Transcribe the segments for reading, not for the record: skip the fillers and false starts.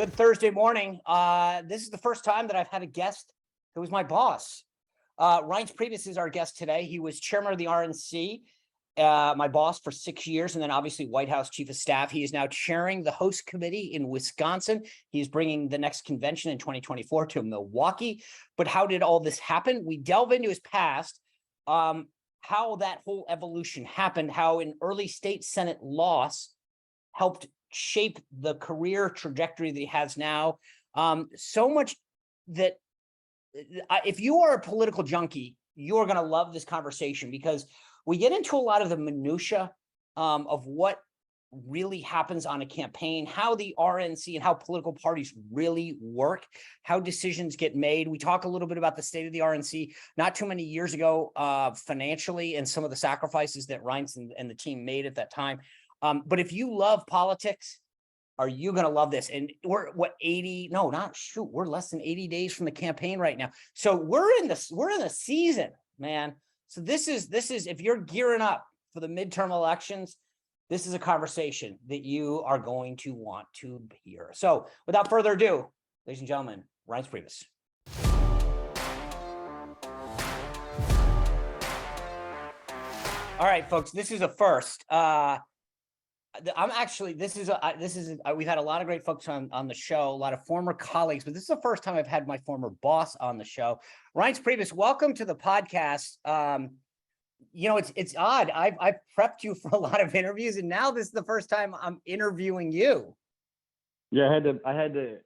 Good Thursday morning. This is the first time that I've had a guest who was my boss. Reince Priebus is our guest today. He was chairman of the RNC, my boss for 6 years, and then obviously White House chief of staff. He is now chairing the host committee in Wisconsin. He's bringing the next convention in 2024 to Milwaukee. But how did all this happen? We delve into his past, how that whole evolution happened, how an early state Senate loss helped shape the career trajectory that he has now. So much that if you are a political junkie, you're going to love this conversation because we get into a lot of the minutia of what really happens on a campaign, how the RNC and how political parties really work, how decisions get made. We talk a little bit about the state of the RNC not too many years ago financially and some of the sacrifices that Reince and the team made at that time. But if you love politics, are you going to love this? And we're we're less than 80 days from the campaign right now. So we're in the season, man. So this is, if you're gearing up for the midterm elections, this is a conversation that you are going to want to hear. So without further ado, ladies and gentlemen, Reince Priebus. All right, folks, this is a first. We've had a lot of great folks on the show, a lot of former colleagues, but this is the first time I've had my former boss on the show. Reince Priebus, welcome to the podcast. It's odd. I've prepped you for a lot of interviews, and now this is the first time I'm interviewing you. Yeah, I had to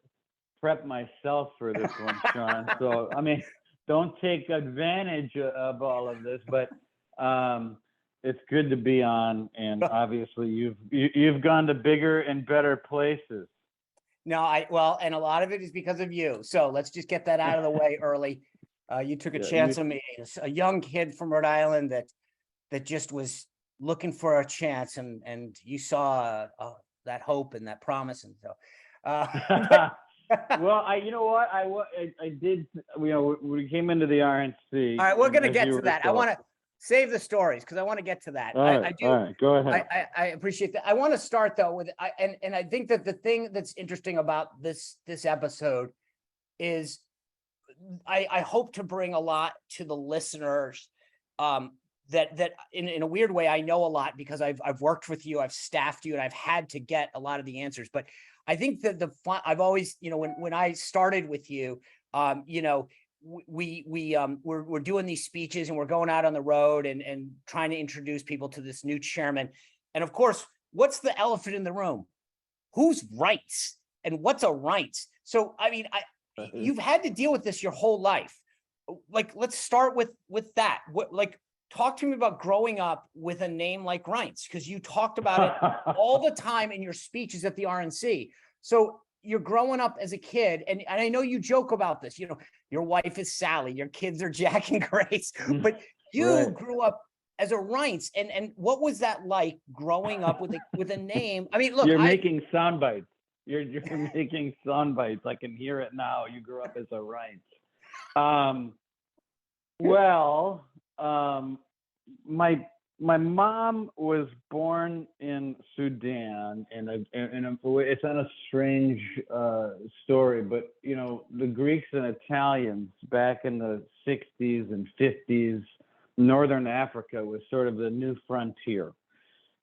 prep myself for this one, Sean. So I mean, don't take advantage of all of this, but it's good to be on, and obviously you've gone to bigger and better places. No, and a lot of it is because of you. So let's just get that out of the way early. You took a chance on me, a young kid from Rhode Island that just was looking for a chance, and you saw that hope and that promise, and so. Well, you know what, I did. We came into the RNC. All right, we're going to get to that. I want to save the stories because I want to get to that. All right, go ahead. I appreciate that. I want to start though with and I think that the thing that's interesting about this episode is I hope to bring a lot to the listeners that in a weird way I know a lot because I've worked with you, I've staffed you, and I've had to get a lot of the answers. But I think that I've always, when I started with you, we're doing these speeches and we're going out on the road and trying to introduce people to this new chairman. And of course, what's the elephant in the room? Who's Reince and what's a Reince? So, I mean, you've had to deal with this your whole life. Like, let's start with that. Talk to me about growing up with a name like Reince, because you talked about it all the time in your speeches at the RNC. So you're growing up as a kid, and I know you joke about this, your wife is Sally, your kids are Jack and Grace, but you grew up as a Reince, and what was that like growing up with a name? I mean, look, you're making sound bites. You're making sound bites. I can hear it now. You grew up as a Reince. My mom was born in Sudan, and it's not a strange story, but the Greeks and Italians back in the 60s and 50s, Northern Africa was sort of the new frontier.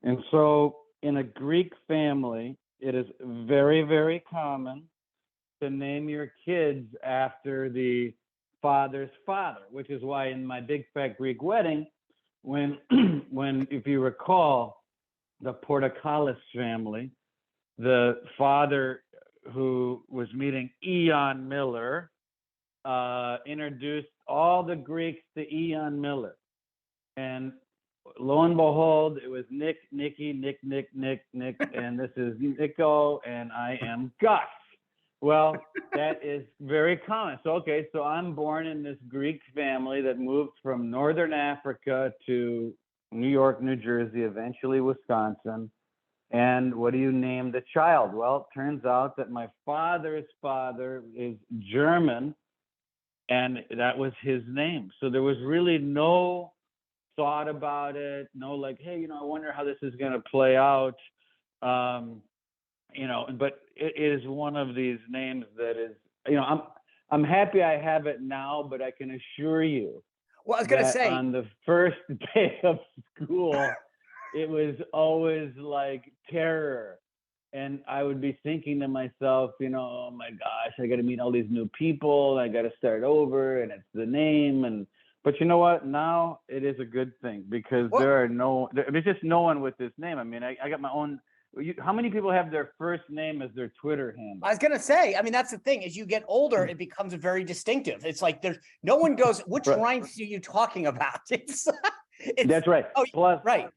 And so in a Greek family, it is very, very common to name your kids after the father's father, which is why in my big fat Greek wedding, when if you recall, the Portocalis family, the father who was meeting Ian Miller introduced all the Greeks to Ian Miller, and lo and behold, it was Nick, Nicky, Nick, and this is Nico, and I am Gus. Well, that is very common. So I'm born in this Greek family that moved from Northern Africa to New York, New Jersey, eventually Wisconsin. And what do you name the child? Well, it turns out that my father's father is German, and that was his name. So there was really no thought about it, no like, hey, I wonder how this is going to play out. but it is one of these names that is, I'm happy I have it now, but I can assure you Well, I was going to that say, on the first day of school, it was always like terror. And I would be thinking to myself, oh my gosh, I got to meet all these new people. I got to start over, and it's the name. But you know what? Now it is a good thing, because there's just no one with this name. I mean, I got my own. How many people have their first name as their Twitter handle? I was going to say, I mean, that's the thing. As you get older, it becomes very distinctive. It's like there's no one goes, which Reince are you talking about? It's that's right. Oh, Plus, right.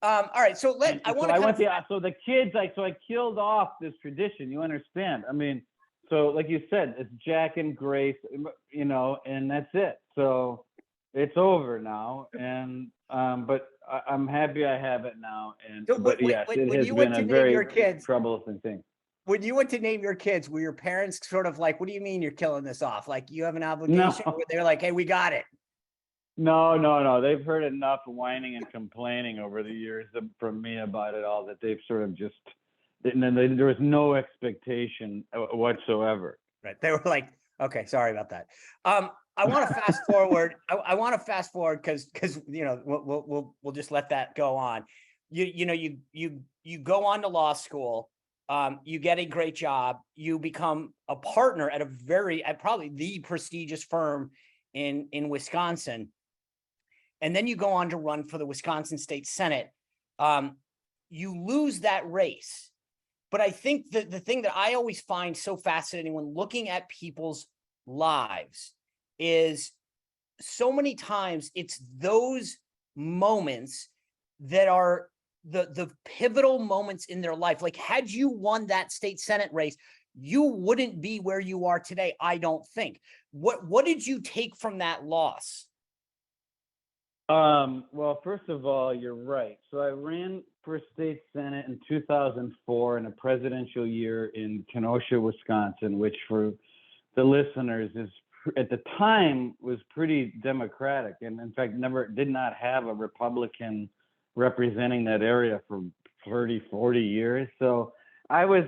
All right. So so the kids, so I killed off this tradition. You understand? I mean, so like you said, it's Jack and Grace, and that's it. So it's over now. And but I'm happy I have it now. And but yes, it has been a very troublesome thing. When you went to name your kids, were your parents sort of like, what do you mean you're killing this off? Like, you have an obligation? No. They're like, hey, we got it. No. They've heard enough whining and complaining over the years from me about it all, that they've sort of just, and then there was no expectation whatsoever. Right. They were like, okay, sorry about that. I want to fast forward. I want to fast forward because we'll just let that go on. You go on to law school. You get a great job. You become a partner at probably the prestigious firm in Wisconsin. And then you go on to run for the Wisconsin State Senate. You lose that race. But I think that the thing that I always find so fascinating when looking at people's lives is so many times it's those moments that are the pivotal moments in their life. Like, had you won that state Senate race, you wouldn't be where you are today, I don't think. What did you take from that loss? Well, first of all, you're right. So I ran for state Senate in 2004 in a presidential year in Kenosha, Wisconsin, which for the listeners is at the time was pretty Democratic, and in fact did not have a Republican representing that area for 30, 40 years. So I was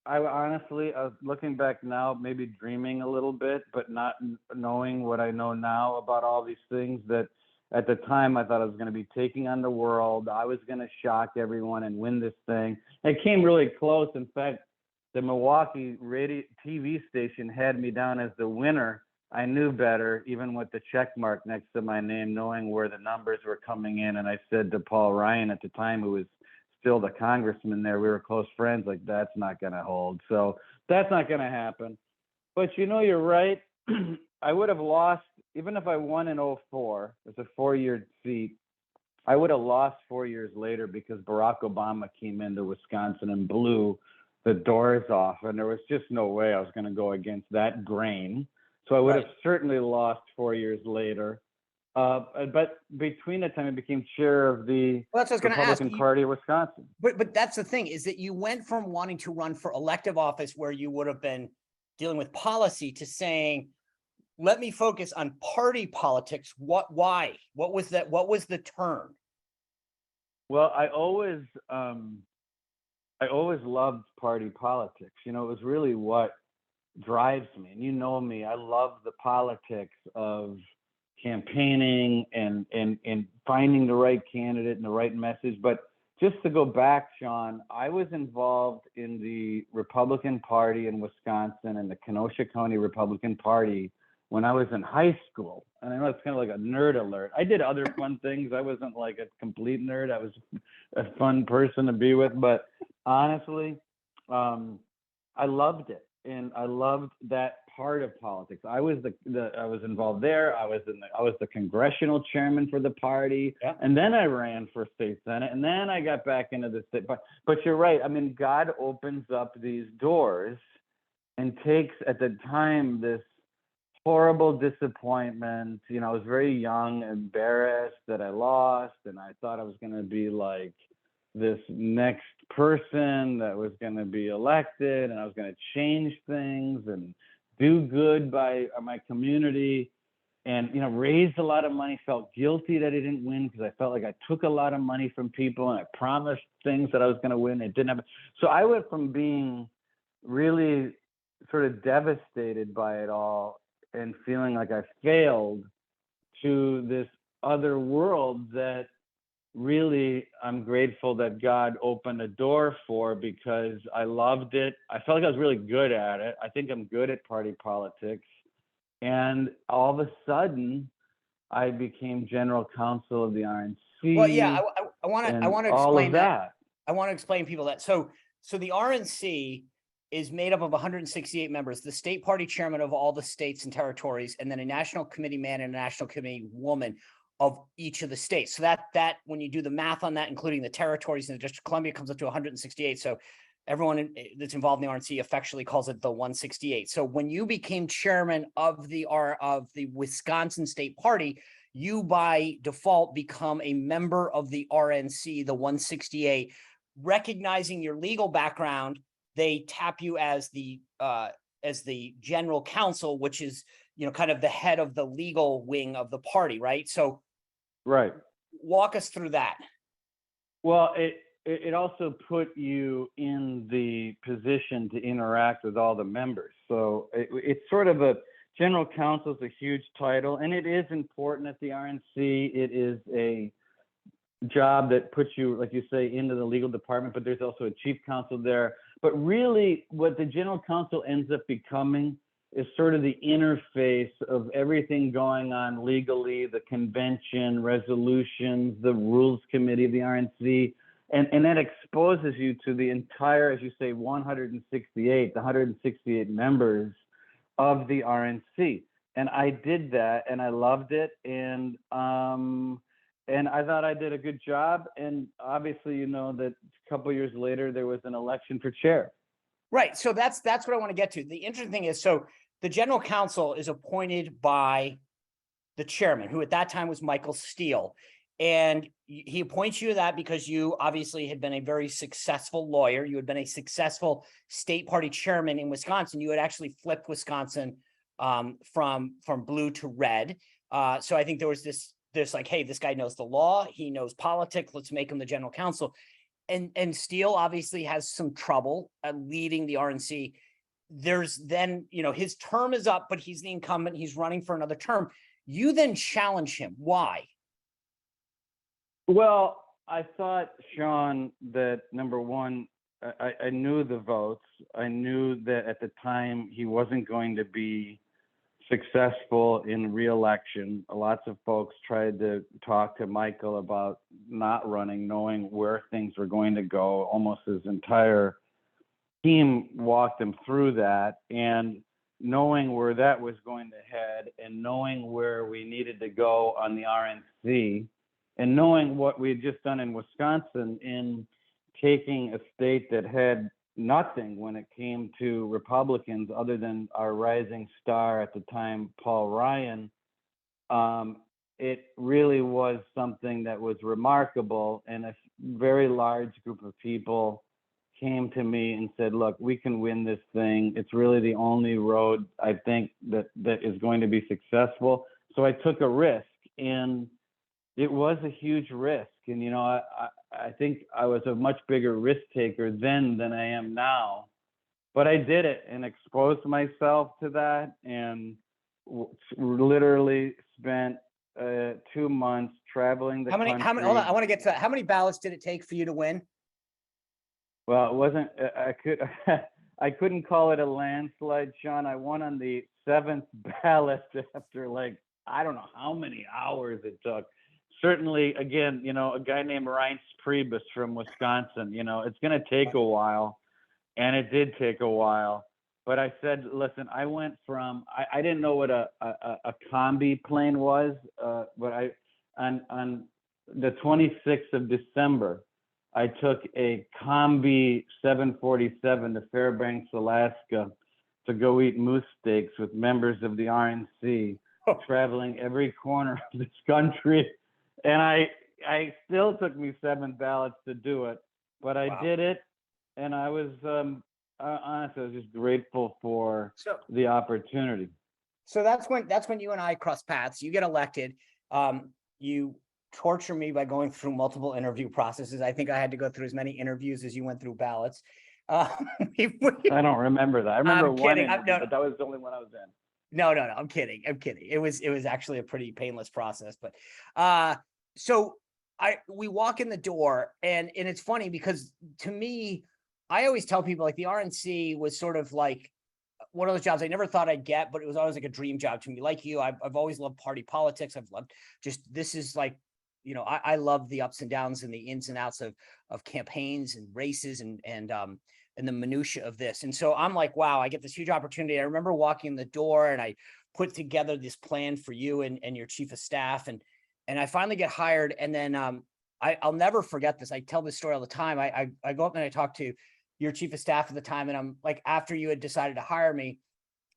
honestly, looking back now, maybe dreaming a little bit, but not knowing what I know now about all these things, that at the time I thought I was going to be taking on the world. I was going to shock everyone and win this thing. It came really close. In fact, the Milwaukee radio TV station had me down as the winner. I knew better, even with the check mark next to my name, knowing where the numbers were coming in. And I said to Paul Ryan at the time, who was still the congressman there, we were close friends, like, that's not going to hold. So that's not going to happen. But you're right. I would have lost, even if I won in 2004, it's a 4-year seat, I would have lost 4 years later because Barack Obama came into Wisconsin and blew the doors off. And there was just no way I was going to go against that grain. So I would have certainly lost 4 years later. But between the time I became chair of the Republican Party of Wisconsin. But that's the thing, is that you went from wanting to run for elective office where you would have been dealing with policy to saying, let me focus on party politics. Why? What was that? What was the turn? Well, I always loved party politics. It was really what drives me. And me, I love the politics of campaigning and finding the right candidate and the right message. But just to go back, Sean, I was involved in the Republican Party in Wisconsin and the Kenosha County Republican Party when I was in high school. And I know it's kind of like a nerd alert. I did other fun things. I wasn't like a complete nerd. I was a fun person to be with. But honestly, I loved it. And I loved that part of politics. I was I was involved there. I was the congressional chairman for the party, and then I ran for state senate, and then I got back into the state. But you're right. I mean, God opens up these doors, and takes at the time this horrible disappointment. I was very young, embarrassed that I lost, and I thought I was going to be like this next person that was going to be elected, and I was going to change things and do good by my community. and raised a lot of money, felt guilty that I didn't win because I felt like I took a lot of money from people and I promised things that I was going to win. It didn't happen. So I went from being really sort of devastated by it all and feeling like I failed to this other world that really I'm grateful that God opened a door for, because I loved it. I felt like I was really good at it. I think I'm good at party politics. And all of a sudden, I became general counsel of the RNC. Well, yeah, I want to all explain of that. I want to explain people that. So the RNC is made up of 168 members, the state party chairman of all the states and territories, and then a national committee man and a national committee woman of each of the states. So that when you do the math on that, including the territories and the District of Columbia, comes up to 168. So everyone that's involved in the RNC affectionately calls it the 168. So when you became chairman of the Wisconsin State Party, you by default become a member of the RNC, the 168. Recognizing your legal background, they tap you as the general counsel, which is kind of the head of the legal wing of the party, right? So, right. Walk us through that. Well, it also put you in the position to interact with all the members. So it's sort of a general counsel is a huge title, and it is important at the RNC. It is a job that puts you, like you say, into the legal department, but there's also a chief counsel there. But really what the general counsel ends up becoming is sort of the interface of everything going on legally, the convention, resolutions, the rules committee of the RNC. And that exposes you to the entire, as you say, 168 members of the RNC. And I did that, and I loved it. And I thought I did a good job. And obviously, that a couple of years later, there was an election for chair. Right. So that's what I want to get to. The interesting thing is, so the general counsel is appointed by the chairman, who at that time was Michael Steele. And he appoints you to that because you obviously had been a very successful lawyer. You had been a successful state party chairman in Wisconsin. You had actually flipped Wisconsin from blue to red. So I think there was this like, hey, this guy knows the law. He knows politics. Let's make him the general counsel. And Steele obviously has some trouble leading the RNC. There's then, his term is up, but he's the incumbent. He's running for another term. You then challenge him. Why? Well, I thought, Sean, that number one, I knew the votes. I knew that at the time he wasn't going to be successful in re-election. Lots of folks tried to talk to Michael about not running, knowing where things were going to go. Almost his entire team walked him through that, and knowing where that was going to head, and knowing where we needed to go on the RNC, and knowing what we had just done in Wisconsin in taking a state that had nothing when it came to Republicans other than our rising star at the time, Paul Ryan, it really was something that was remarkable. And a very large group of people came to me and said, look, we can win this thing. It's really the only road, I think, that is going to be successful. So I took a risk, and it was a huge risk. And, I think I was a much bigger risk taker then than I am now. But I did it and exposed myself to that, and literally spent 2 months traveling the country. Hold on, I want to get to that. How many ballots did it take for you to win? Well, it wasn't, I couldn't call it a landslide, Sean. I won on the 7th ballot after I don't know how many hours it took. Certainly, again, a guy named Reince Priebus from Wisconsin, it's going to take a while, and it did take a while. But I said, listen, I went from, I didn't know what a combi plane was, but on the 26th of December, I took a combi 747 to Fairbanks, Alaska, to go eat moose steaks with members of the RNC, traveling every corner of this country. And I still took me 7 ballots to do it, but I did it. And I was, honestly, I was just grateful for the opportunity. So that's when you and I cross paths. You get elected. You torture me by going through multiple interview processes. I think I had to go through as many interviews as you went through ballots. I don't remember that. I remember I'm one kidding. interview, but that was the only one I was in. No, I'm kidding. I'm kidding. It was actually a pretty painless process, but so we walk in the door and it's funny because to me, I always tell people like the RNC was sort of like one of those jobs I never thought I'd get, but it was always like a dream job to me. Like you, I've always loved party politics. I've loved this is like, I love the ups and downs and the ins and outs of campaigns and races and the minutia of this. And so I'm like, wow, I get this huge opportunity. I remember walking in the door and I put together this plan for you and your chief of staff. And I finally get hired. And then I'll never forget this. I tell this story all the time. I go up and I talk to your chief of staff at the time. And I'm like, after you had decided to hire me,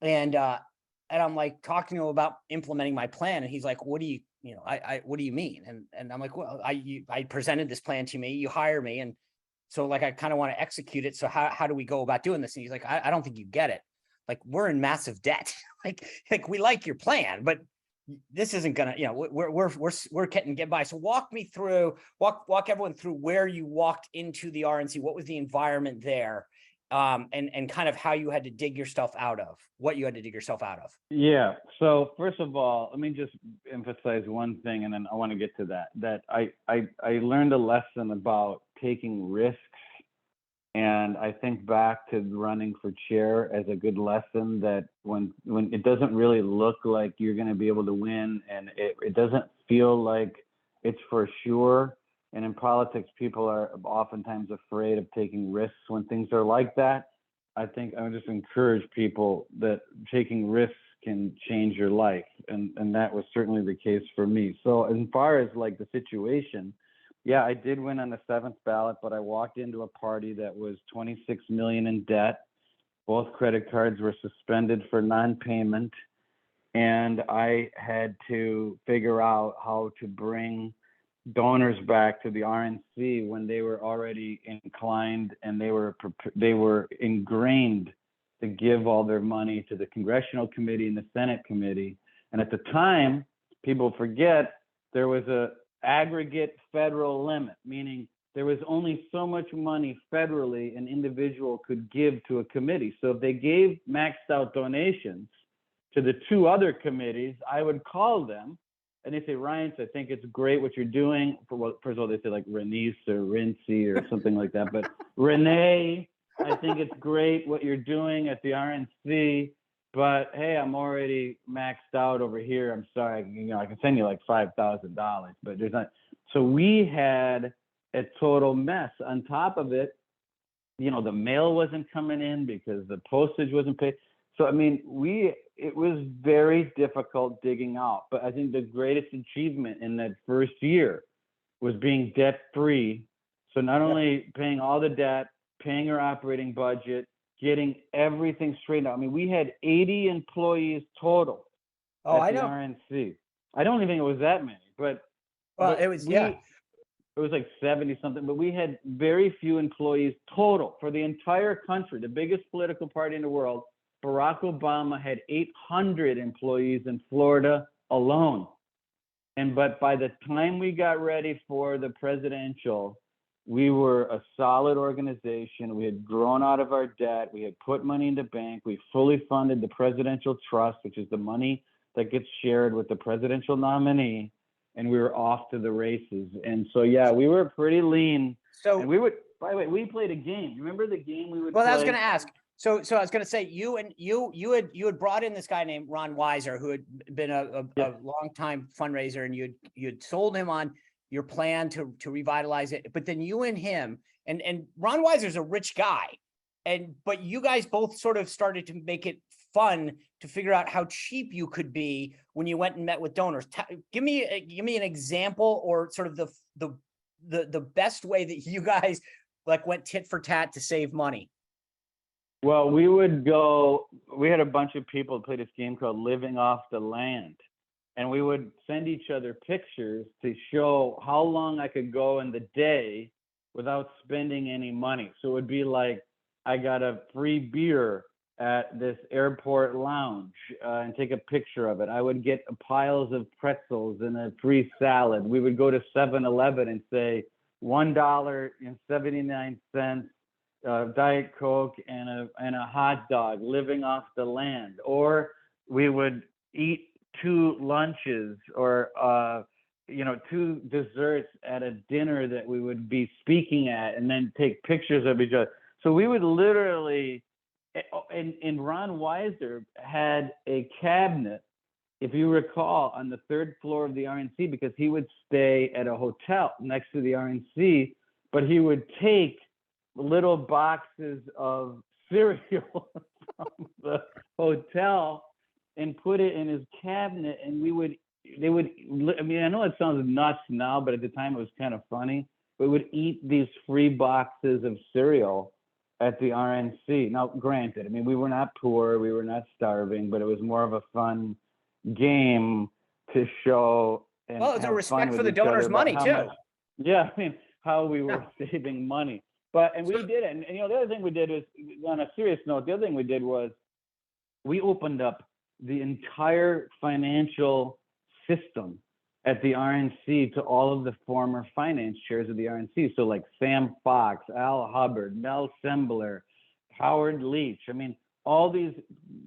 and I'm like talking to him about implementing my plan. And he's like, what do you what do you mean? And I'm like, well, I presented this plan to me, you hire me. And so like, I kind of want to execute it. So how do we go about doing this? And he's like, I don't think you get it. Like, we're in massive debt. like we like your plan, but this isn't gonna, we're getting by. So walk everyone through where you walked into the RNC. What was the environment there? And kind of how you had to dig yourself out of what you had to dig yourself out of. Yeah. So first of all, let me just emphasize one thing, and then I want to get to that I learned a lesson about taking risks. And I think back to running for chair as a good lesson that when it doesn't really look like you're going to be able to win, and it doesn't feel like it's for sure. And in politics, people are oftentimes afraid of taking risks when things are like that. I think I would just encourage people that taking risks can change your life. And that was certainly the case for me. So as far as like the situation, yeah, I did win on the 7th ballot, but I walked into a party that was 26 million in debt. Both credit cards were suspended for non-payment. And I had to figure out how to bring donors back to the RNC when they were already inclined and they were ingrained to give all their money to the Congressional Committee and the Senate Committee. And at the time, people forget, there was a aggregate federal limit, meaning there was only so much money federally an individual could give to a committee. So if they gave maxed out donations to the 2 other committees, I would call them and they say, Reince, I think it's great what you're doing. First of all, they say like Reince or Reince or something like that. But Renee, I think it's great what you're doing at the RNC. But hey, I'm already maxed out over here. I'm sorry, I can send you like $5,000, but there's not. So we had a total mess. On top of it, the mail wasn't coming in because the postage wasn't paid. So I mean, it was very difficult digging out. But I think the greatest achievement in that first year was being debt free. So not only paying all the debt, paying our operating budget, getting everything straightened out. I mean, we had 80 employees total at the RNC. I don't even think it was that many, but it was it was like 70 something, but we had very few employees total for the entire country. The biggest political party in the world, Barack Obama, had 800 employees in Florida alone. But by the time we got ready for the presidential, we were a solid organization. We had grown out of our debt. We had put money in the bank. We fully funded the presidential trust, which is the money that gets shared with the presidential nominee. And we were off to the races. And so, yeah, we were pretty lean. So, and by the way, we played a game. You remember the game we would play? Well, I was going to ask. So I was going to say, you had brought in this guy named Ron Weiser, who had been a longtime fundraiser, and you had sold him on your plan to revitalize it. But then you and him, and Ron Weiser's a rich guy, but you guys both sort of started to make it fun to figure out how cheap you could be when you went and met with donors. Give me an example, or sort of the best way that you guys like went tit for tat to save money. Well, we had a bunch of people play this game called Living Off the Land. And we would send each other pictures to show how long I could go in the day without spending any money. So it would be like, I got a free beer at this airport lounge and take a picture of it. I would get piles of pretzels and a free salad. We would go to 7-Eleven and say $1.79 Diet Coke and a hot dog, living off the land. Or we would eat 2 lunches or 2 desserts at a dinner that we would be speaking at, and then take pictures of each other. So we would literally, and Ron Weiser had a cabinet, if you recall, on the 3rd floor of the RNC, because he would stay at a hotel next to the RNC, but he would take little boxes of cereal from the hotel and put it in his cabinet, and I know it sounds nuts now, but at the time it was kind of funny. We would eat these free boxes of cereal at the RNC. Now, granted, we were not poor, we were not starving, but it was more of a fun game to show. And well, it's a have respect fun for with the each other donor's about money how too. much- how we were saving money. And we did it. And the other thing we did was, on a serious note, the other thing we did was we opened up the entire financial system at the RNC to all of the former finance chairs of the RNC. So like Sam Fox, Al Hubbard, Mel Sembler, Howard Leach. All these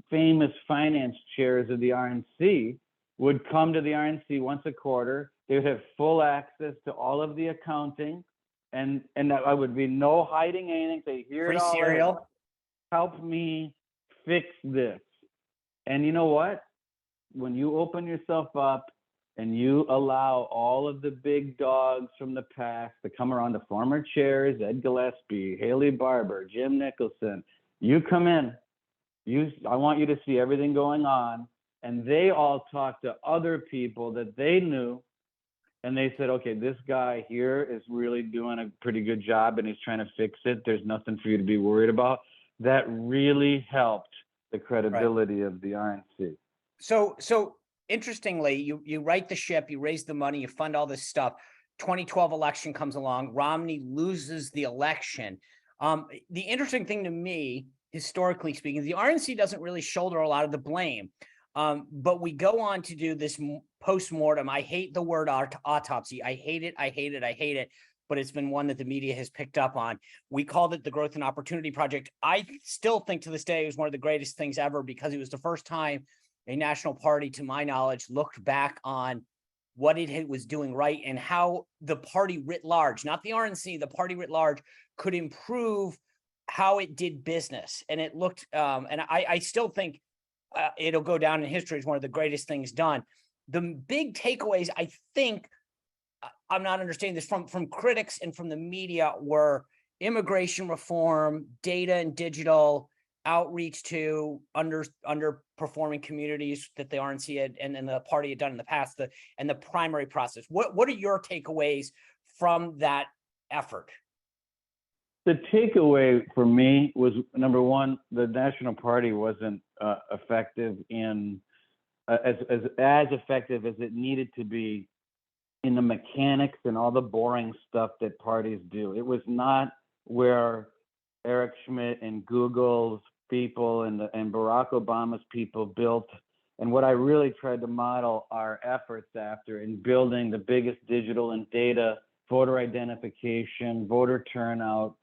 famous finance chairs of the RNC would come to the RNC once a quarter. They would have full access to all of the accounting, and I would be no hiding anything. Say, here Free it all is. cereal. Help me fix this. And you know what? When you open yourself up and you allow all of the big dogs from the past to come around, the former chairs, Ed Gillespie, Haley Barber, Jim Nicholson, you come in, I want you to see everything going on. And they all talked to other people that they knew, and they said, okay, this guy here is really doing a pretty good job and he's trying to fix it. There's nothing for you to be worried about. That really helped the credibility of the RNC. So interestingly, you right the ship, you raise the money, you fund all this stuff. 2012 election comes along, Romney loses the election. The interesting thing to me, historically speaking, the RNC doesn't really shoulder a lot of the blame. But we go on to do this post-mortem. I hate the word autopsy. I hate it. But it's been one that the media has picked up on. We called it the Growth and Opportunity Project. I still think to this day it was one of the greatest things ever, because it was the first time a national party, to my knowledge, looked back on what it was doing right and how the party writ large, not the RNC, the party writ large, could improve how it did business. And it looked, and I still think it'll go down in history as one of the greatest things done. The big takeaways, I think, I'm not understanding this from critics and from the media, were immigration reform, data and digital, outreach to underperforming communities that the RNC had and the party had done in the past, and the primary process. What are your takeaways from that effort? The takeaway for me was, number one, the National Party wasn't effective in as effective as it needed to be in the mechanics and all the boring stuff that parties do. It was not where Eric Schmidt and Google's people and Barack Obama's people built, and what I really tried to model our efforts after in building the biggest digital and data, voter identification, voter turnout,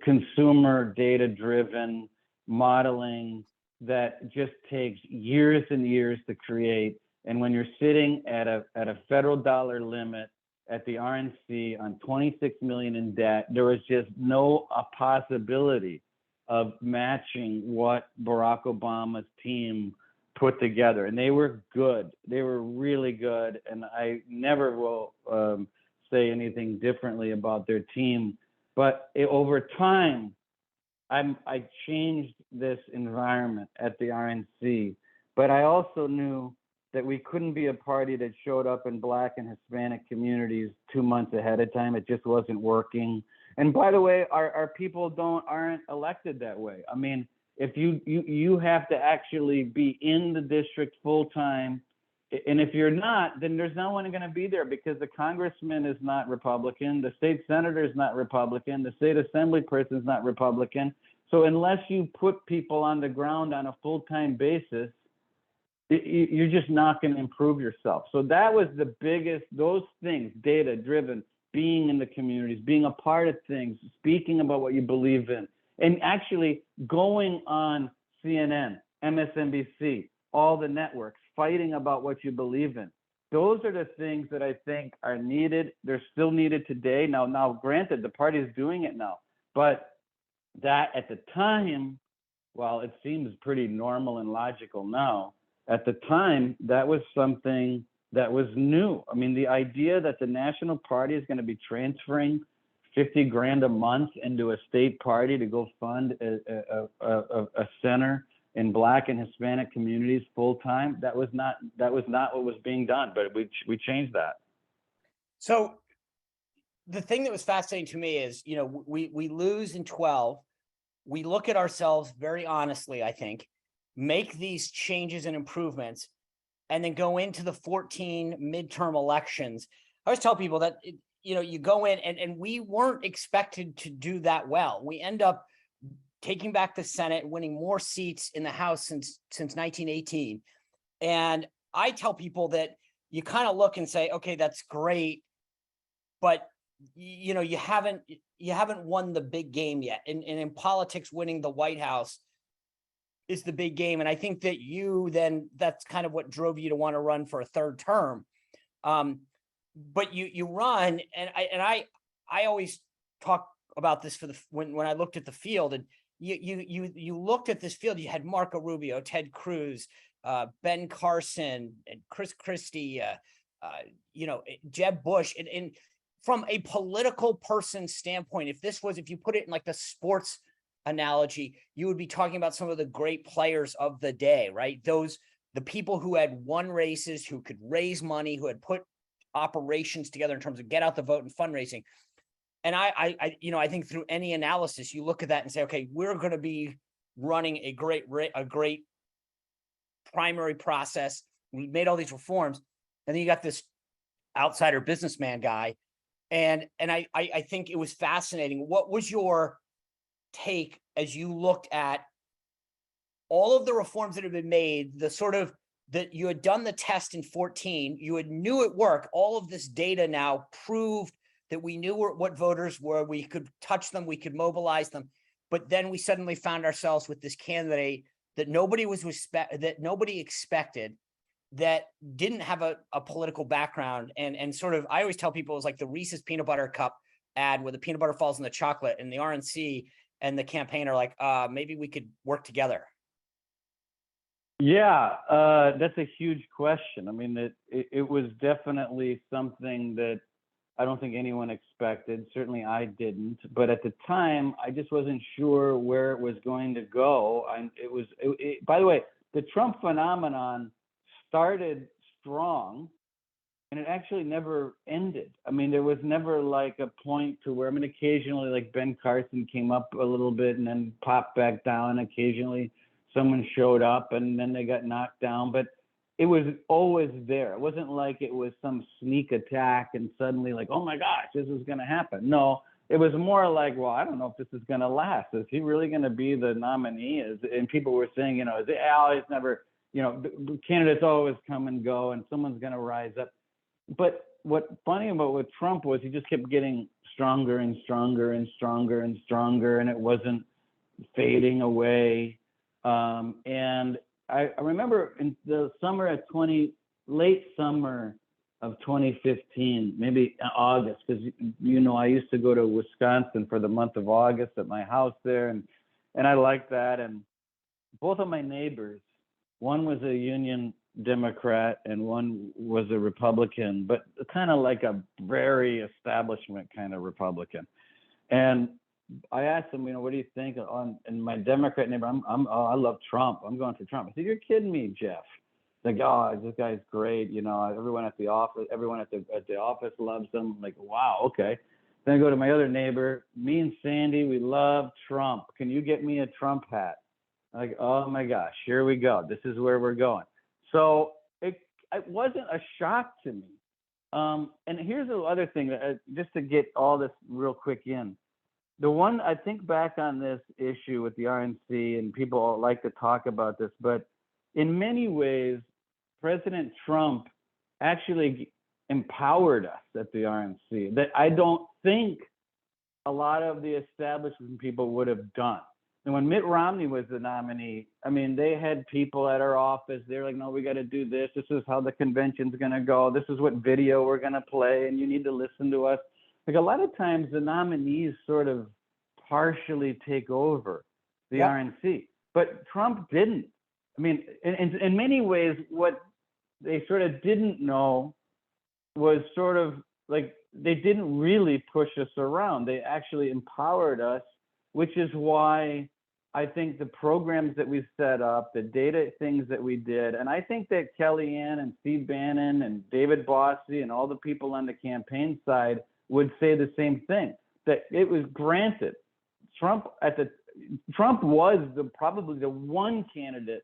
consumer data-driven modeling that just takes years and years to create. And when you're sitting at a federal dollar limit at the RNC on 26 million in debt, there was just no possibility of matching what Barack Obama's team put together. And they were good. They were really good. And I never will say anything differently about their team. But over time, I changed this environment at the RNC. But I also knew that we couldn't be a party that showed up in Black and Hispanic communities 2 months ahead of time. It just wasn't working. And by the way, our people aren't elected that way. I mean, if you have to actually be in the district full time, and if you're not, then there's no one going to be there, because the congressman is not Republican, the state senator is not Republican, the state assembly person is not Republican. So unless you put people on the ground on a full-time basis, you're just not going to improve yourself. So that was the biggest, those things, data-driven, being in the communities, being a part of things, speaking about what you believe in, and actually going on CNN, MSNBC, all the networks, fighting about what you believe in. Those are the things that I think are needed. They're still needed today. Now, granted, the party is doing it now, but that at the time, while it seems pretty normal and logical now, at the time, that was something that was new. I mean, the idea that the National Party is going to be transferring 50 grand a month into a state party to go fund a center in Black and Hispanic communities full time, that was not what was being done, but we changed that. So the thing that was fascinating to me is, we lose in 12. We look at ourselves very honestly, I think, make these changes and improvements, and then go into the 14 midterm elections. I always tell people that, you go in and we weren't expected to do that well. We end up taking back the Senate, winning more seats in the House since 1918. And I tell people that you kind of look and say, okay, that's great, but you haven't won the big game yet. And in politics, winning the White House is the big game. And I think that that's kind of what drove you to want to run for a third term. But you run, and I always talk about this when I looked at the field, and you looked at this field. You had Marco Rubio, Ted Cruz, Ben Carson, and Chris Christie, Jeb Bush, and from a political person standpoint, if you put it in like the sports analogy, you would be talking about some of the great players of the day, right? The people who had won races, who could raise money, who had put operations together in terms of get out the vote and fundraising. And I think through any analysis, you look at that and say, okay, we're going to be running a great primary process. We made all these reforms, and then you got this outsider businessman guy. And I think it was fascinating. What was your take as you looked at all of the reforms that have been made, the sort of that you had done the test in 14, you had knew it worked, all of this data now proved that we knew what voters were, we could touch them, we could mobilize them, but then we suddenly found ourselves with this candidate that nobody expected, that didn't have a political background, and sort of, I always tell people it was like the Reese's peanut butter cup ad where the peanut butter falls in the chocolate, and the RNC and the campaign are like, maybe we could work together. Yeah, that's a huge question. I mean, it was definitely something that I don't think anyone expected. Certainly I didn't. But at the time, I just wasn't sure where it was going to go. By the way, the Trump phenomenon started strong, and it actually never ended. I mean, there was never like a point to where, occasionally like Ben Carson came up a little bit and then popped back down. Occasionally someone showed up and then they got knocked down, but it was always there. It wasn't like it was some sneak attack and suddenly like, oh my gosh, this is going to happen. No, it was more like, well, I don't know if this is going to last. Is he really going to be the nominee? And people were saying, is it always never, the candidates always come and go and someone's going to rise up. But what's funny about with Trump was he just kept getting stronger and stronger and stronger and stronger, and it wasn't fading away. And I remember in the late summer of 2015, maybe August, because I used to go to Wisconsin for the month of August at my house there, and I liked that. And both of my neighbors, one was a Union Democrat and one was a Republican, but kind of like a very establishment kind of Republican. And I asked him, what do you think? And my Democrat neighbor, I love Trump. I'm going for Trump. I said, you're kidding me, Jeff. Like, oh, this guy's great. Everyone at the office loves him. I'm like, wow, okay. Then I go to my other neighbor, me and Sandy, we love Trump. Can you get me a Trump hat? I'm like, oh my gosh, here we go. This is where we're going. So it wasn't a shock to me. And here's the other thing, just to get all this real quick in. the one I think back on this issue with the RNC, and people like to talk about this, but in many ways, President Trump actually empowered us at the RNC that I don't think a lot of the establishment people would have done. And when Mitt Romney was the nominee, I mean, they had people at our office. They're like, no, we got to do this. This is how the convention's going to go. This is what video we're going to play, and you need to listen to us. Like a lot of times the nominees sort of partially take over the RNC, but Trump didn't. I mean, in many ways, what they sort of didn't know was sort of like they didn't really push us around. They actually empowered us, which is why I think the programs that we set up, the data things that we did, and I think that Kellyanne and Steve Bannon and David Bossie and all the people on the campaign side would say the same thing, that it was granted. Trump was probably the one candidate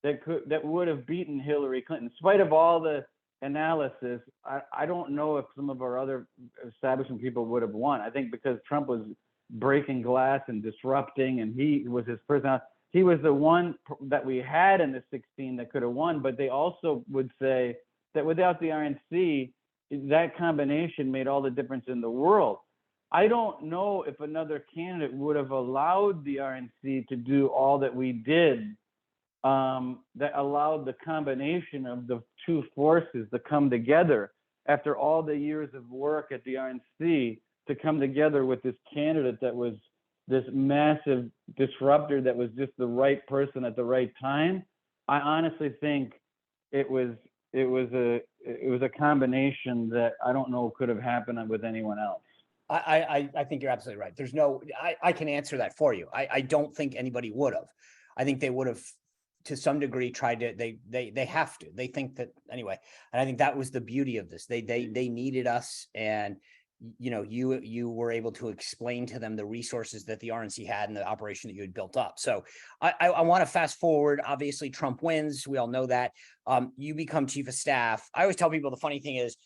that would have beaten Hillary Clinton, in spite of all the analysis. I don't know if some of our other establishment people would have won. I think because Trump was breaking glass and disrupting, and he was his personality. He was the one that we had in the 16 that could have won, but they also would say that without the RNC, that combination made all the difference in the world. I don't know if another candidate would have allowed the RNC to do all that we did, that allowed the combination of the two forces to come together after all the years of work at the RNC, to come together with this candidate that was this massive disruptor, that was just the right person at the right time. I honestly think it was a combination that I don't know could have happened with anyone else. I think you're absolutely right. There's no, I can answer that for you. I don't think anybody would have. I think they would have, to some degree, tried to. They have to. They think that anyway. And I think that was the beauty of this. They needed us, and you were able to explain to them the resources that the RNC had and the operation that you had built up. So I want to fast forward. Obviously, Trump wins. We all know that. You become chief of staff. I always tell people the funny thing is,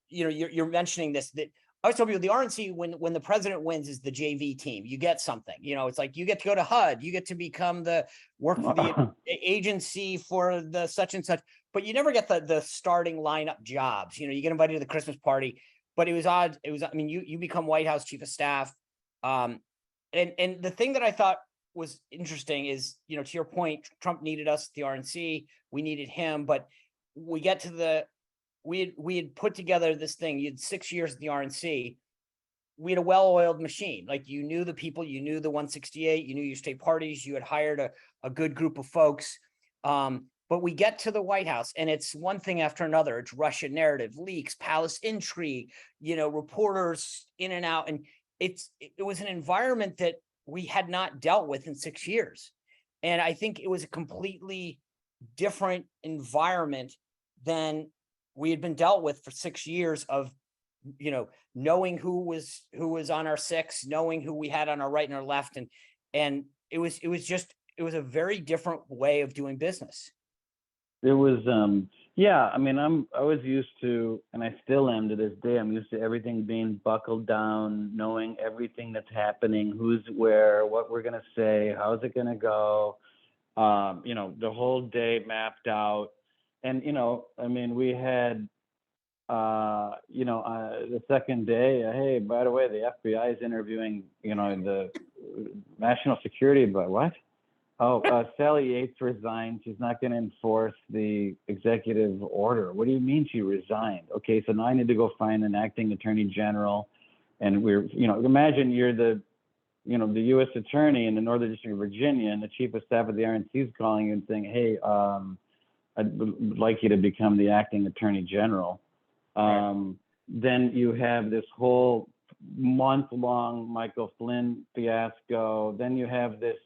you're mentioning this, that I always tell people the RNC, when the president wins, is the JV team. You get something, it's like you get to go to HUD, you get to become work for the agency for the such and such, but you never get the starting lineup jobs. You get invited to the Christmas party, but it was odd. You become White House chief of staff. And the thing that I thought was interesting is, to your point, Trump needed us at the RNC, we needed him, but we get to we had put together this thing. You had 6 years at the RNC. We had a well-oiled machine. Like, you knew the people, you knew the 168, you knew your state parties, you had hired a good group of folks. But we get to the White House, and it's one thing after another. It's Russian narrative, leaks, palace intrigue, reporters in and out. And it was an environment that we had not dealt with in 6 years. And I think it was a completely different environment than we had been dealt with for 6 years of, knowing who was on our six, knowing who we had on our right and our left. And it was a very different way of doing business. It was, I was used to, and I still am to this day, I'm used to everything being buckled down, knowing everything that's happening, who's where, what we're going to say, how's it going to go, the whole day mapped out. And, we had, the second day, hey, by the way, the FBI is interviewing, the national security, but what? Oh, Sally Yates resigned. She's not going to enforce the executive order. What do you mean she resigned? Okay, so now I need to go find an acting attorney general. And we're, imagine you're the U.S. attorney in the Northern District of Virginia, and the chief of staff of the RNC is calling you and saying, hey, I'd like you to become the acting attorney general. Right. Then you have this whole month-long Michael Flynn fiasco. Then you have this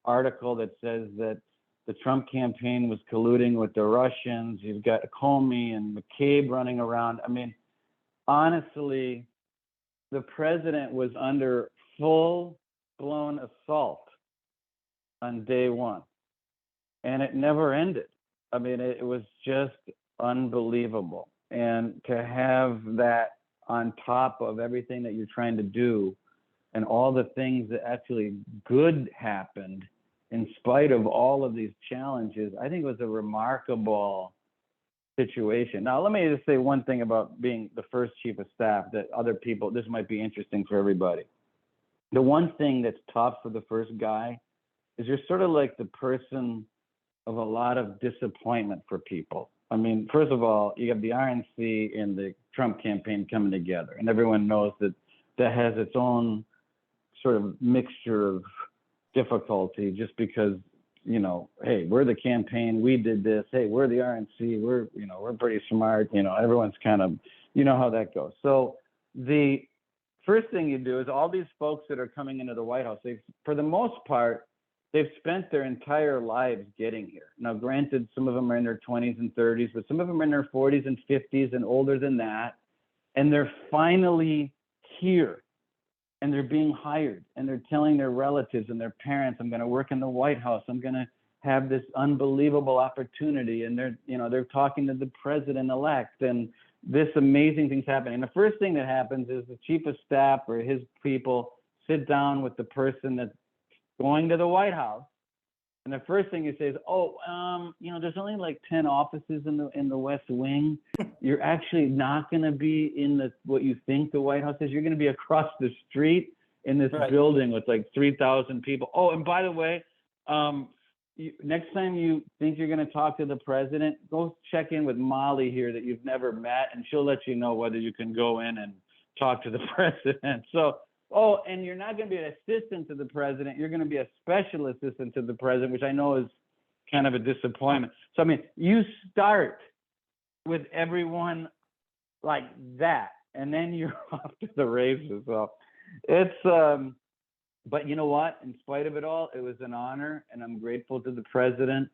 article that says that the Trump campaign was colluding with the Russians. You've got Comey and McCabe running around. Honestly, the president was under full-blown assault on day one, and it never ended. It was just unbelievable. And to have that on top of everything that you're trying to do, and all the things that actually good happened in spite of all of these challenges, I think it was a remarkable situation. Now, let me just say one thing about being the first chief of staff that other people, this might be interesting for everybody. The one thing that's tough for the first guy is you're sort of like the person of a lot of disappointment for people. I mean, first of all, you have the RNC and the Trump campaign coming together, and everyone knows that that has its own sort of mixture of difficulty just because, you know, hey, we're the campaign, we did this, hey, we're the RNC, we're pretty smart, everyone's kind of, you know how that goes. So the first thing you do is all these folks that are coming into the White House, for the most part, they've spent their entire lives getting here. Now, granted, some of them are in their 20s and 30s, but some of them are in their 40s and 50s and older than that. And they're finally here, and they're being hired, and they're telling their relatives and their parents, I'm going to work in the White House. I'm going to have this unbelievable opportunity. And they're talking to the president-elect, and this amazing thing's happening. And the first thing that happens is the chief of staff or his people sit down with the person that's going to the White House, and the first thing you say is, there's only like 10 offices in the West Wing. You're actually not going to be in what you think the White House is. You're going to be across the street in this building with like 3,000 people. Oh, and by the way, next time you think you're going to talk to the president, go check in with Molly here that you've never met, and she'll let you know whether you can go in and talk to the president. So, and you're not going to be an assistant to the president. You're going to be a special assistant to the president, which I know is kind of a disappointment. So, I mean, you start with everyone like that, and then you're off to the races. So it's, but you know what? In spite of it all, it was an honor, and I'm grateful to the president.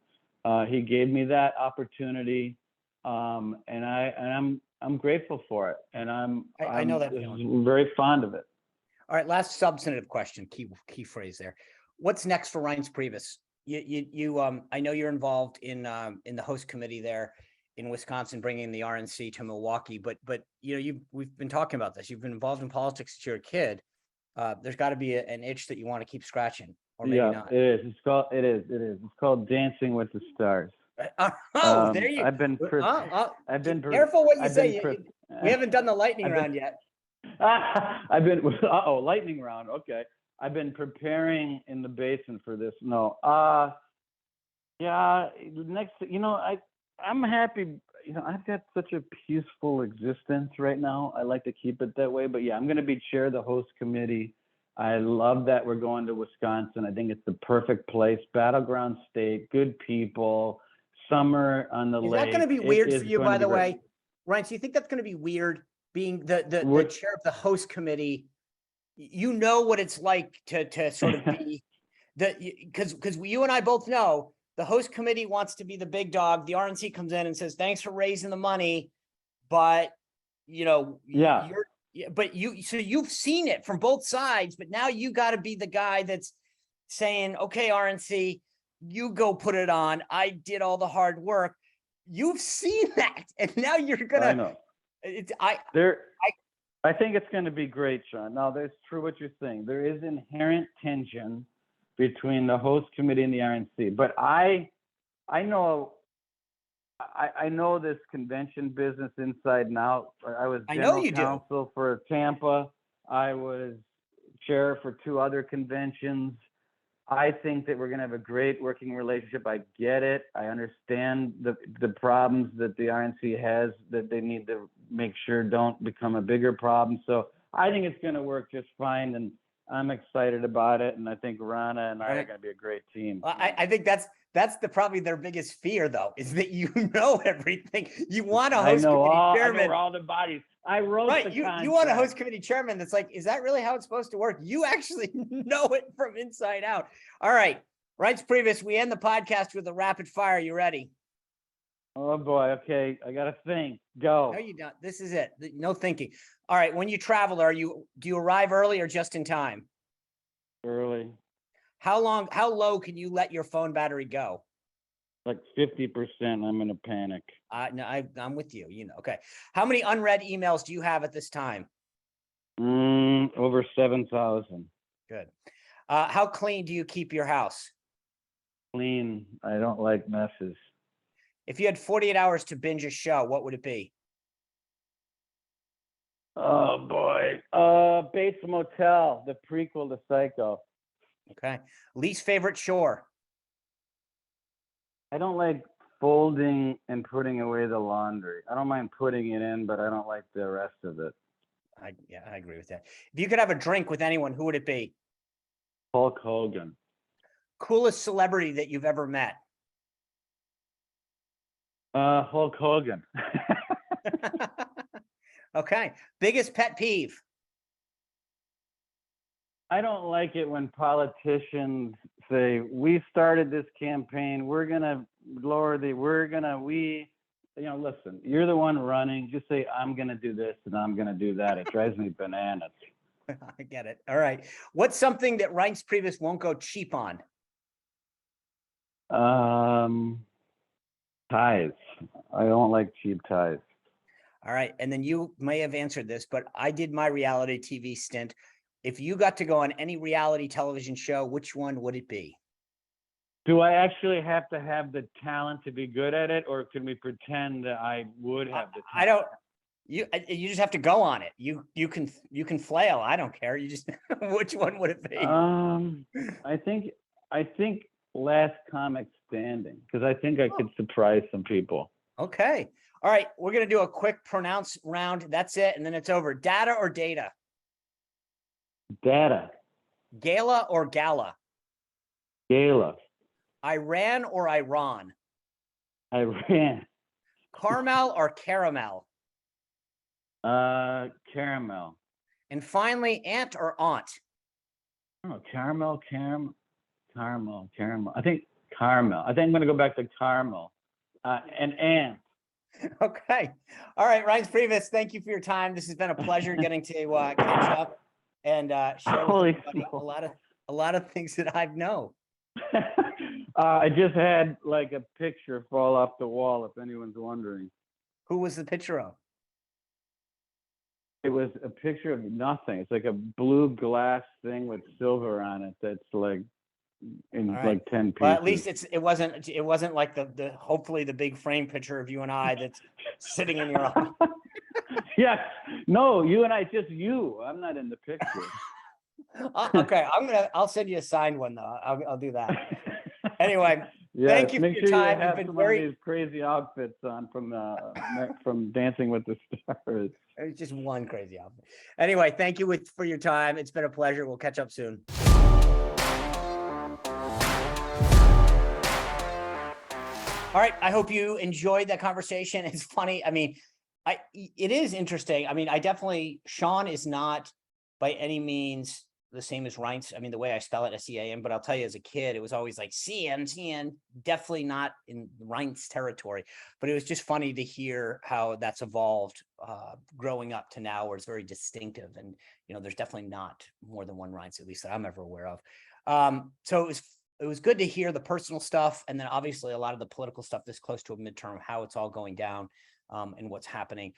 He gave me that opportunity, and I'm grateful for it, and I know that I'm very fond of it. All right, last substantive question, key phrase there. What's next for Reince Priebus? I know you're involved in the host committee there in Wisconsin, bringing the RNC to Milwaukee, but we've been talking about this. You've been involved in politics since you're a kid. There's got to be an itch that you want to keep scratching, or maybe not. It is. It's called Dancing with the Stars. There you. I've been careful what you say. We haven't done the lightning round yet. Lightning round. Okay. I've been preparing in the basin for this. No. Next, I'm happy. I've got such a peaceful existence right now. I like to keep it that way. But yeah, I'm going to be chair of the host committee. I love that we're going to Wisconsin. I think it's the perfect place. Battleground state, good people, summer on the lake. Is that going to be weird for you, by the way? Reince, do you think that's going to be weird being the chair of the host committee? You know what it's like to sort of be because you and I both know the host committee wants to be the big dog. The RNC comes in and says, thanks for raising the money. But, so you've seen it from both sides, but now you got to be the guy that's saying, okay, RNC, you go put it on. I did all the hard work. You've seen that. And now you're going to. I know. I think it's going to be great, Sean. Now, there's true what you're saying. There is inherent tension between the host committee and the RNC, but I know this convention business inside and out. I was general counsel for Tampa. I was chair for 2 other conventions. I think that we're going to have a great working relationship. I get it. I understand the problems that the RNC has that they need to make sure don't become a bigger problem. So I think it's going to work just fine, and I'm excited about it. And I think Rana and I are going to be a great team. Well, I think that's probably their biggest fear, though, is that you know everything. You want a host committee chairman. I know all the bodies. I wrote the contract. You want a host committee chairman that's like, is that really how it's supposed to work? You actually know it from inside out. All right, Reince Priebus, we end the podcast with a rapid fire. You ready? Oh boy. Okay, I got to think. Go. No, you don't. This is it. No thinking. All right. When you travel, do you arrive early or just in time? Early. How low can you let your phone battery go? Like 50%. I'm in a panic. No, I'm with you. Okay. How many unread emails do you have at this time? Over 7,000. Good. How clean do you keep your house? Clean. I don't like messes. If you had 48 hours to binge a show, what would it be? Oh boy. Bates Motel, the prequel to Psycho. Okay. Least favorite chore? I don't like folding and putting away the laundry. I don't mind putting it in, but I don't like the rest of it. Yeah, I agree with that. If you could have a drink with anyone, who would it be? Hulk Hogan. Coolest celebrity that you've ever met? Hulk Hogan. Okay. Biggest pet peeve? I don't like it when politicians say, we started this campaign, we're gonna listen, you're the one running, just say, I'm gonna do this and I'm gonna do that. It drives me bananas. I get it. All right. What's something that Reince Priebus won't go cheap on? Ties. I don't like cheap ties. All right. And then you may have answered this, but I did my reality TV stint. If you got to go on any reality television show, which one would it be? Do I actually have to have the talent to be good at it, or can we pretend that I would have the talent? I don't. You just have to go on it. You can flail. I don't care. You just which one would it be? I think Last Comic Standing, because I think I could surprise some people. Okay. All right. We're gonna do a quick pronounce round. That's it, and then it's over. Data or data? Data. Gala or gala? Gala. Iran or Iran? Iran. Caramel or caramel? Caramel. And finally, aunt or aunt? Oh, caramel. I think caramel. I think I'm gonna go back to caramel. And aunt. Okay. All right, Reince Priebus, thank you for your time. This has been a pleasure getting to catch up and share with everybody a lot of things that I know. I just had like a picture fall off the wall, if anyone's wondering. Who was the picture of? It was a picture of nothing. It's like a blue glass thing with silver on it that's like in like 10 pieces. Well, at least it wasn't like the hopefully the big frame picture of you and I that's sitting in your office. Yes. No, you and I, just you. I'm not in the picture. Okay, I'll send you a signed one though. I'll do that. Anyway, yes, thank you for your time. You have some of these crazy outfits on from Dancing with the Stars. It's just one crazy outfit. Anyway, thank you for your time. It's been a pleasure. We'll catch up soon. All right. I hope you enjoyed that conversation. It's funny. I mean, it is interesting. I mean, Sean is not by any means the same as Reince. I mean, the way I spell it, S-E-A-N, but I'll tell you as a kid, it was always like C-N, definitely not in Reince territory, but it was just funny to hear how that's evolved growing up to now where it's very distinctive. And, there's definitely not more than one Reince, at least that I'm ever aware of. So it was good to hear the personal stuff. And then obviously a lot of the political stuff this close to a midterm, how it's all going down and what's happening.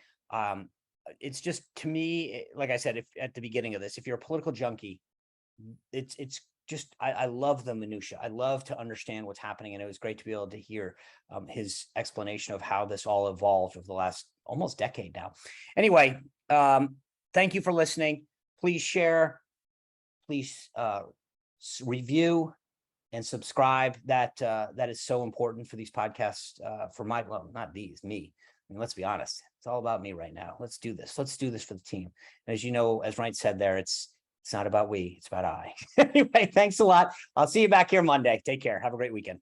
It's just, to me, like I said, if at the beginning of this, if you're a political junkie, it's just, I love the minutia. I love to understand what's happening. And it was great to be able to hear his explanation of how this all evolved over the last almost decade now. Anyway, thank you for listening. Please share, please review and subscribe. That is so important for these podcasts, not these, me. I mean, let's be honest. It's all about me right now. Let's do this. Let's do this for the team. And as you know, as Reince said there, it's not about we, it's about I. Anyway, thanks a lot. I'll see you back here Monday. Take care. Have a great weekend.